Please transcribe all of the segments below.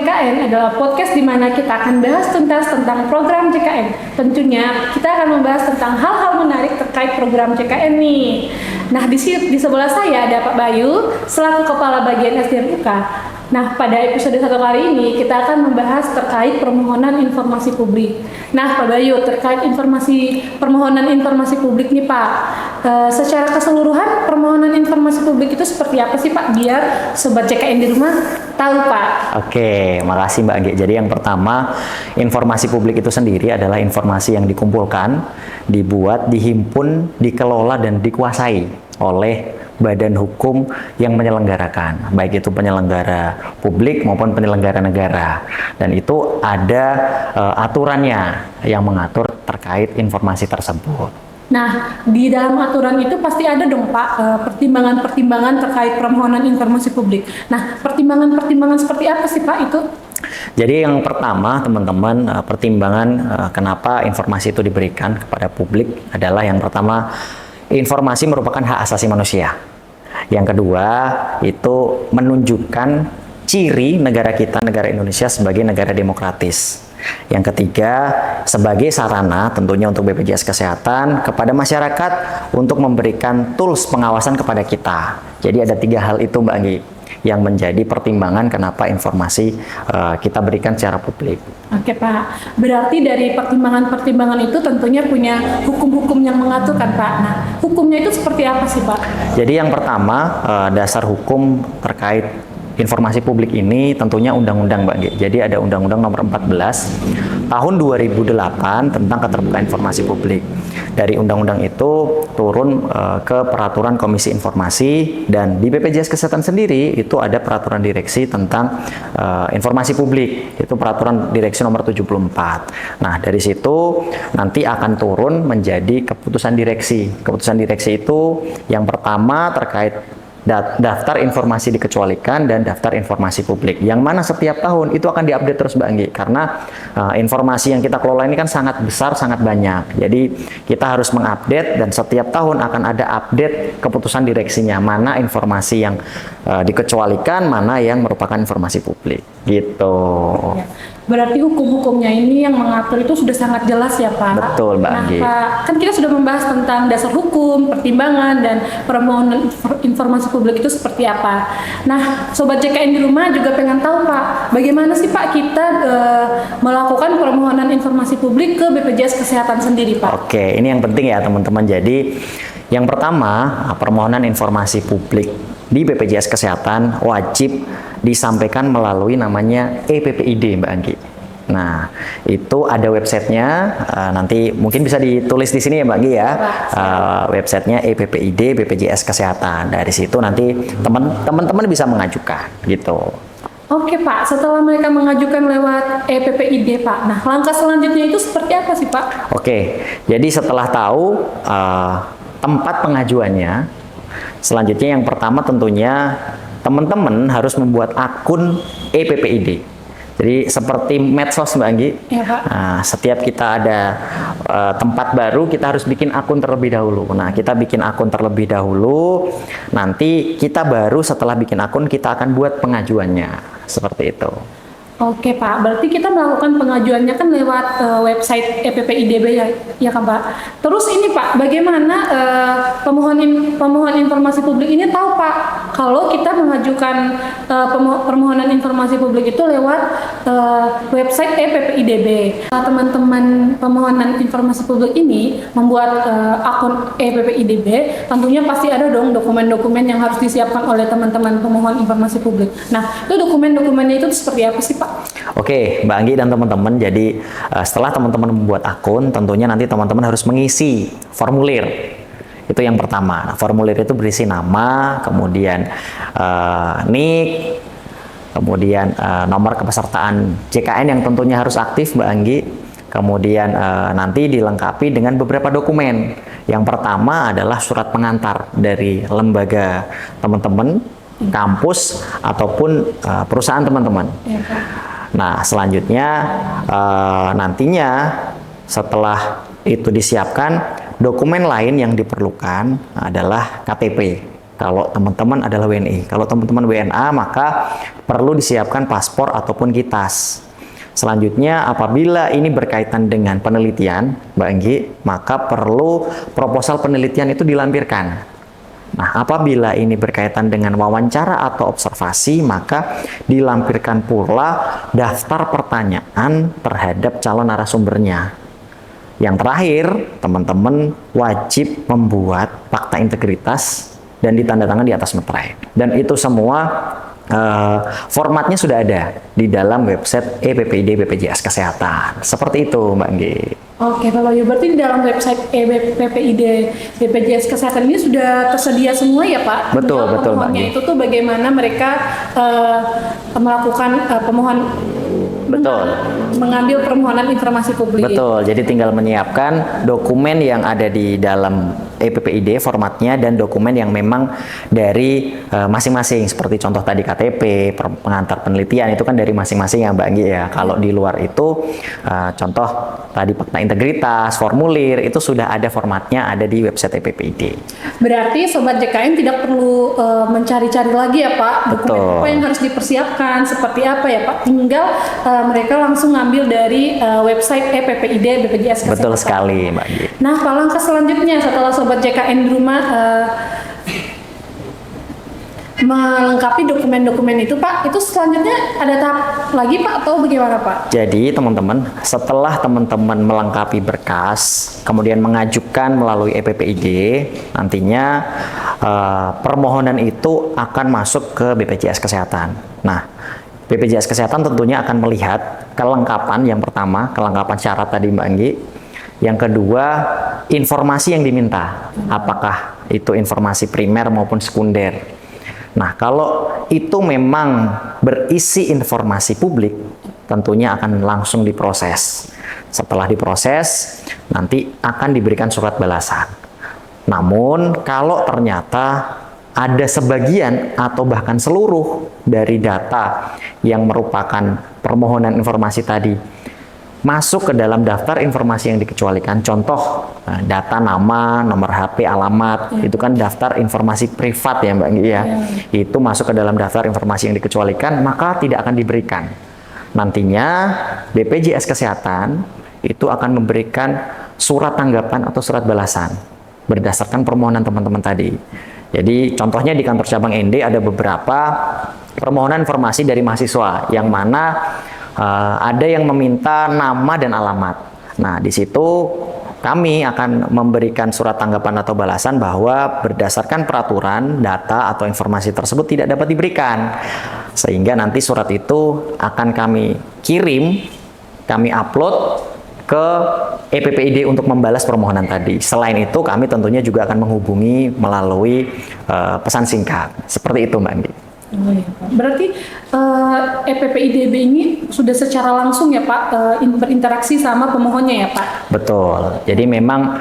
JKN adalah podcast di mana kita akan bahas tuntas tentang program JKN. Tentunya kita akan membahas tentang hal-hal menarik terkait program JKN nih. Nah, di sebelah saya ada Pak Bayu selaku Kepala Bagian SDM UK. Nah, pada episode 1 kali ini kita akan membahas terkait permohonan informasi publik. Nah, Pak Bayu, terkait permohonan informasi publik nih Pak, secara keseluruhan permohonan informasi publik itu seperti apa sih Pak, biar Sobat JKN di rumah tahu Pak? Oke, makasih Mbak Anggi. Jadi yang pertama, informasi publik itu sendiri adalah informasi yang dikumpulkan, dibuat, dihimpun, dikelola, dan dikuasai oleh badan hukum yang menyelenggarakan, baik itu penyelenggara publik maupun penyelenggara negara, dan itu ada aturannya yang mengatur terkait informasi tersebut. Nah, di dalam aturan itu pasti ada dong Pak pertimbangan-pertimbangan terkait permohonan informasi publik. Nah, pertimbangan-pertimbangan seperti apa sih Pak itu? Jadi yang pertama teman-teman, pertimbangan kenapa informasi itu diberikan kepada publik adalah yang pertama, informasi merupakan hak asasi manusia. Yang kedua, itu menunjukkan ciri negara kita, negara Indonesia sebagai negara demokratis. Yang ketiga, sebagai sarana tentunya untuk BPJS Kesehatan kepada masyarakat untuk memberikan tools pengawasan kepada kita. Jadi ada 3 hal itu Mbak Anggi yang menjadi pertimbangan kenapa informasi kita berikan secara publik. Oke Pak, berarti dari pertimbangan-pertimbangan itu tentunya punya hukum-hukum yang mengatur kan Pak. Nah, hukumnya itu seperti apa sih Pak? Jadi yang pertama, dasar hukum terkait informasi publik ini tentunya undang-undang Mbak G. Jadi ada Undang-Undang Nomor 14 Tahun 2008 tentang keterbukaan informasi publik. Dari undang-undang itu turun ke peraturan Komisi Informasi, dan di BPJS Kesehatan sendiri itu ada peraturan direksi tentang informasi publik. Itu peraturan direksi nomor 74. Nah, dari situ nanti akan turun menjadi keputusan direksi. Keputusan direksi itu yang pertama terkait daftar informasi dikecualikan dan daftar informasi publik, yang mana setiap tahun itu akan diupdate terus Mbak Anggi, karena informasi yang kita kelola ini kan sangat besar, sangat banyak. Jadi kita harus mengupdate, dan setiap tahun akan ada update keputusan direksinya, mana informasi yang dikecualikan, mana yang merupakan informasi publik gitu. Ya. Berarti hukum-hukumnya ini yang mengatur itu sudah sangat jelas ya Pak. Betul Mbak Anggi. Nah Pak, kan kita sudah membahas tentang dasar hukum, pertimbangan, dan permohonan informasi publik itu seperti apa. Nah, Sobat JKN di rumah juga pengen tahu Pak, bagaimana sih Pak kita melakukan permohonan informasi publik ke BPJS Kesehatan sendiri Pak? Oke, ini yang penting ya teman-teman. Jadi yang pertama, permohonan informasi publik di BPJS Kesehatan wajib disampaikan melalui namanya EPPID Mbak Anggi. Nah, itu ada websitenya, nanti mungkin bisa ditulis di sini ya Mbak Anggi ya. Websitenya EPPID BPJS Kesehatan. Dari situ nanti teman-teman bisa mengajukan gitu. Oke Pak, setelah mereka mengajukan lewat EPPID Pak, nah langkah selanjutnya itu seperti apa sih Pak? Oke, jadi setelah tahu tempat pengajuannya, selanjutnya yang pertama tentunya teman-teman harus membuat akun EPPID. Jadi seperti medsos Mbak Anggi, ya, Pak. Nah, setiap kita ada tempat baru, kita harus bikin akun terlebih dahulu. Nah, kita bikin akun terlebih dahulu, nanti kita baru setelah bikin akun kita akan buat pengajuannya, seperti itu. Oke Pak, berarti kita melakukan pengajuannya kan lewat website EPPIDB ya kan Pak. Terus ini Pak, bagaimana pemohon informasi publik ini tahu Pak kalau kita mengajukan permohonan informasi publik itu lewat website EPPIDB. Teman-teman pemohonan informasi publik ini membuat akun EPPIDB, tentunya pasti ada dong dokumen-dokumen yang harus disiapkan oleh teman-teman pemohon informasi publik. Nah, itu dokumen-dokumennya itu seperti apa sih Pak? Oke, Mbak Anggi dan teman-teman, jadi setelah teman-teman membuat akun, tentunya nanti teman-teman harus mengisi formulir. Itu yang pertama. Nah, formulir itu berisi nama, kemudian NIK, kemudian nomor kepesertaan JKN yang tentunya harus aktif Mbak Anggi. Kemudian nanti dilengkapi dengan beberapa dokumen. Yang pertama adalah surat pengantar dari lembaga teman-teman, kampus ataupun perusahaan teman-teman. Nah, selanjutnya nantinya setelah itu disiapkan, dokumen lain yang diperlukan adalah KTP. Kalau teman-teman adalah WNI, kalau teman-teman WNA maka perlu disiapkan paspor ataupun kitas. Selanjutnya, apabila ini berkaitan dengan penelitian, Mbak Enggi, maka perlu proposal penelitian itu dilampirkan. Nah, apabila ini berkaitan dengan wawancara atau observasi, maka dilampirkan pula daftar pertanyaan terhadap calon narasumbernya. Yang terakhir, teman-teman wajib membuat fakta integritas dan ditandatangani di atas meterai. Dan itu semua formatnya sudah ada di dalam website EPPID BPJS Kesehatan. Seperti itu, Mbak Enggi. Oke, Pak Bayu, berarti di dalam website EPPID BPJS Kesehatan ini sudah tersedia semua ya, Pak? Betul, betul, Mbak Enggi. Itu tuh bagaimana mereka melakukan pemohon Betul. mengambil permohonan informasi publik. Betul, jadi tinggal menyiapkan dokumen yang ada di dalam EPPID formatnya dan dokumen yang memang dari masing-masing, seperti contoh tadi KTP, pengantar penelitian itu kan dari masing-masing ya Mbak Anggi ya. Kalau di luar itu contoh tadi fakta integritas, formulir itu sudah ada formatnya, ada di website EPPID. Berarti Sobat JKN tidak perlu mencari-cari lagi ya Pak, dokumen Betul. apa yang harus dipersiapkan, seperti apa ya Pak, tinggal mereka langsung ngambil dari website EPPID BPJS Kesehatan. Betul sekali Mbak Anggi. Nah, Pak, langkah selanjutnya setelah Sobat JKN di rumah melengkapi dokumen-dokumen itu Pak, itu selanjutnya ada tahap lagi Pak atau bagaimana Pak? Jadi teman-teman, setelah teman-teman melengkapi berkas, kemudian mengajukan melalui EPPID, nantinya permohonan itu akan masuk ke BPJS Kesehatan. Nah, BPJS Kesehatan tentunya akan melihat kelengkapan yang pertama, kelengkapan syarat tadi Mbak Anggi. Yang kedua, informasi yang diminta, apakah itu informasi primer maupun sekunder. Nah, kalau itu memang berisi informasi publik, tentunya akan langsung diproses. Setelah diproses, nanti akan diberikan surat balasan. Namun, kalau ternyata ada sebagian atau bahkan seluruh dari data yang merupakan permohonan informasi tadi masuk ke dalam daftar informasi yang dikecualikan, contoh data nama, nomor HP, alamat, itu kan daftar informasi privat ya Mbak Anggi ya. Itu masuk ke dalam daftar informasi yang dikecualikan, maka tidak akan diberikan. Nantinya BPJS Kesehatan itu akan memberikan surat tanggapan atau surat balasan berdasarkan permohonan teman-teman tadi. Jadi contohnya di kantor cabang ND ada beberapa permohonan informasi dari mahasiswa yang mana ada yang meminta nama dan alamat. Nah, di situ kami akan memberikan surat tanggapan atau balasan bahwa berdasarkan peraturan, data atau informasi tersebut tidak dapat diberikan. Sehingga nanti surat itu akan kami kirim, kami upload ke EPPID untuk membalas permohonan tadi. Selain itu, kami tentunya juga akan menghubungi melalui pesan singkat. Seperti itu, Mbak Andi. Oh, iya, Pak. Berarti EPPIDB ini sudah secara langsung ya Pak berinteraksi sama pemohonnya ya Pak? Betul. Jadi memang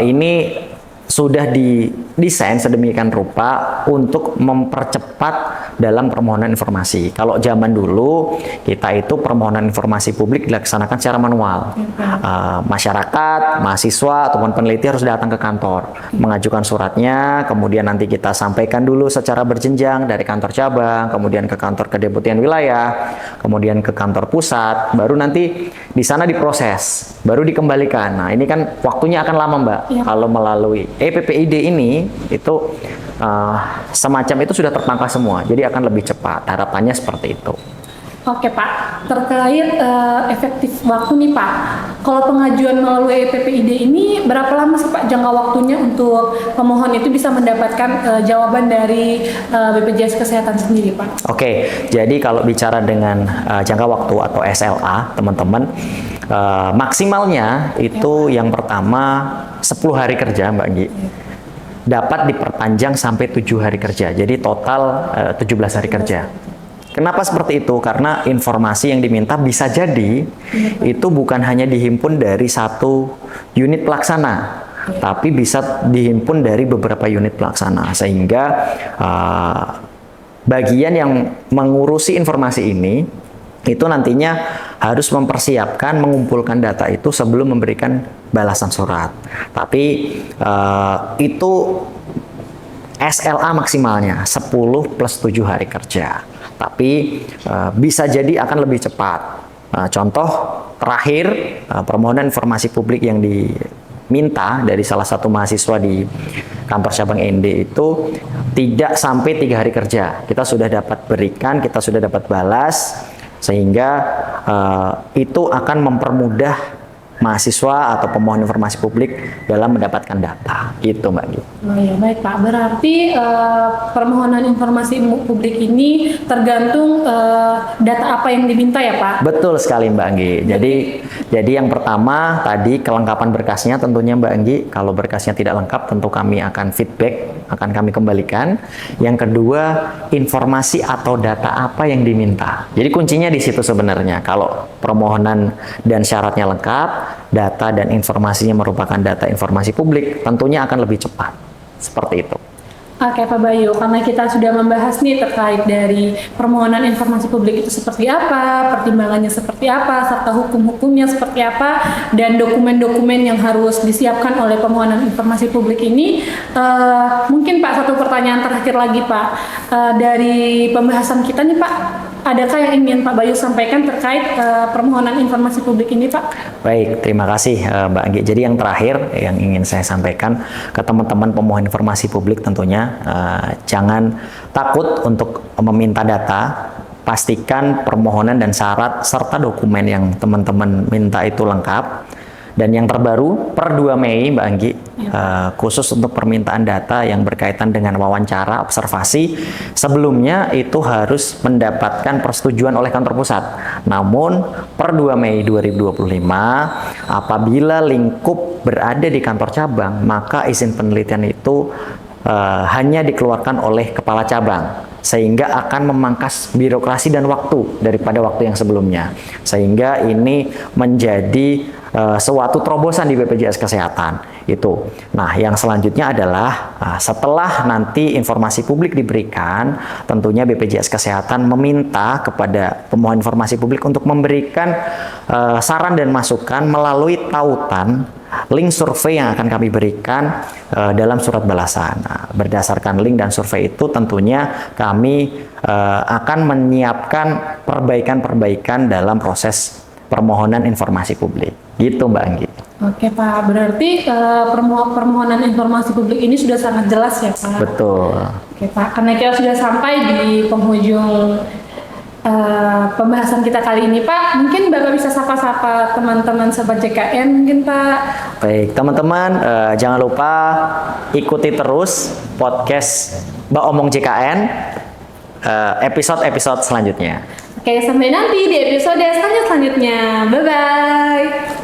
ini sudah didesain sedemikian rupa untuk mempercepat dalam permohonan informasi. Kalau zaman dulu kita itu permohonan informasi publik dilaksanakan secara manual. Masyarakat, mahasiswa ataupun peneliti harus datang ke kantor, mengajukan suratnya, kemudian nanti kita sampaikan dulu secara berjenjang dari kantor cabang, kemudian ke kantor kedeputian wilayah, kemudian ke kantor pusat, baru nanti di sana diproses, baru dikembalikan. Nah, ini kan waktunya akan lama, Mbak. Ya. Kalau melalui EPPID ini itu semacam itu sudah tertangkap semua, jadi akan lebih cepat. Harapannya seperti itu. Oke Pak, terkait efektif waktu nih Pak, kalau pengajuan melalui EPPID ini berapa lama sih Pak jangka waktunya untuk pemohon itu bisa mendapatkan jawaban dari BPJS Kesehatan sendiri Pak? Oke, jadi kalau bicara dengan jangka waktu atau SLA teman-teman, maksimalnya itu yang pertama 10 hari kerja Mbak Anggi. Dapat diperpanjang sampai 7 hari kerja, jadi total 17 hari kerja. Kenapa seperti itu? Karena informasi yang diminta bisa jadi itu bukan hanya dihimpun dari satu unit pelaksana, tapi bisa dihimpun dari beberapa unit pelaksana. Sehingga bagian yang mengurusi informasi ini itu nantinya harus mempersiapkan, mengumpulkan data itu sebelum memberikan balasan surat. Tapi itu SLA maksimalnya 10 plus 7 hari kerja. Tapi bisa jadi akan lebih cepat. Contoh terakhir, permohonan informasi publik yang diminta dari salah satu mahasiswa di kantor cabang ND itu tidak sampai 3 hari kerja. Kita sudah dapat berikan, kita sudah dapat balas, sehingga itu akan mempermudah mahasiswa atau pemohon informasi publik dalam mendapatkan data. Gitu Mbak Gi. Oh ya, baik Pak. Berarti permohonan informasi publik ini tergantung data apa yang diminta ya Pak? Betul sekali Mbak Anggi. Jadi yang pertama tadi kelengkapan berkasnya tentunya Mbak Anggi. Kalau berkasnya tidak lengkap tentu kami akan feedback, akan kami kembalikan. Yang kedua, informasi atau data apa yang diminta. Jadi kuncinya di situ sebenarnya. Kalau permohonan dan syaratnya lengkap, data dan informasinya merupakan data informasi publik, tentunya akan lebih cepat. Seperti itu. Oke Pak Bayu, karena kita sudah membahas nih terkait dari permohonan informasi publik itu seperti apa, pertimbangannya seperti apa, serta hukum-hukumnya seperti apa, dan dokumen-dokumen yang harus disiapkan oleh permohonan informasi publik ini, mungkin Pak satu pertanyaan terakhir lagi Pak, dari pembahasan kita nih Pak, adakah yang ingin Pak Bayu sampaikan terkait permohonan informasi publik ini Pak? Baik, terima kasih Mbak Anggi. Jadi yang terakhir yang ingin saya sampaikan ke teman-teman pemohon informasi publik tentunya, jangan takut untuk meminta data. Pastikan permohonan dan syarat serta dokumen yang teman-teman minta itu lengkap. Dan yang terbaru, per 2 Mei Mbak Anggi, khusus untuk permintaan data yang berkaitan dengan wawancara, observasi, sebelumnya itu harus mendapatkan persetujuan oleh kantor pusat. Namun, per 2 Mei 2025, apabila lingkup berada di kantor cabang, maka izin penelitian itu hanya dikeluarkan oleh kepala cabang, sehingga akan memangkas birokrasi dan waktu daripada waktu yang sebelumnya. Sehingga ini menjadi suatu terobosan di BPJS Kesehatan itu. Nah, yang selanjutnya adalah setelah nanti informasi publik diberikan, tentunya BPJS Kesehatan meminta kepada pemohon informasi publik untuk memberikan saran dan masukan melalui tautan link survei yang akan kami berikan dalam surat balasan. Nah, berdasarkan link dan survei itu tentunya kami akan menyiapkan perbaikan-perbaikan dalam proses permohonan informasi publik. Gitu Mbak Anggi. Oke Pak, berarti permohonan informasi publik ini sudah sangat jelas ya Pak? Betul. Oke Pak, karena kita sudah sampai di penghujung pembahasan kita kali ini Pak, mungkin Bapak bisa sapa-sapa teman-teman Sobat JKN mungkin Pak. Baik teman-teman, jangan lupa ikuti terus podcast Mbak Omong JKN episode-episode selanjutnya. Oke, sampai nanti di episode selanjutnya. Bye-bye.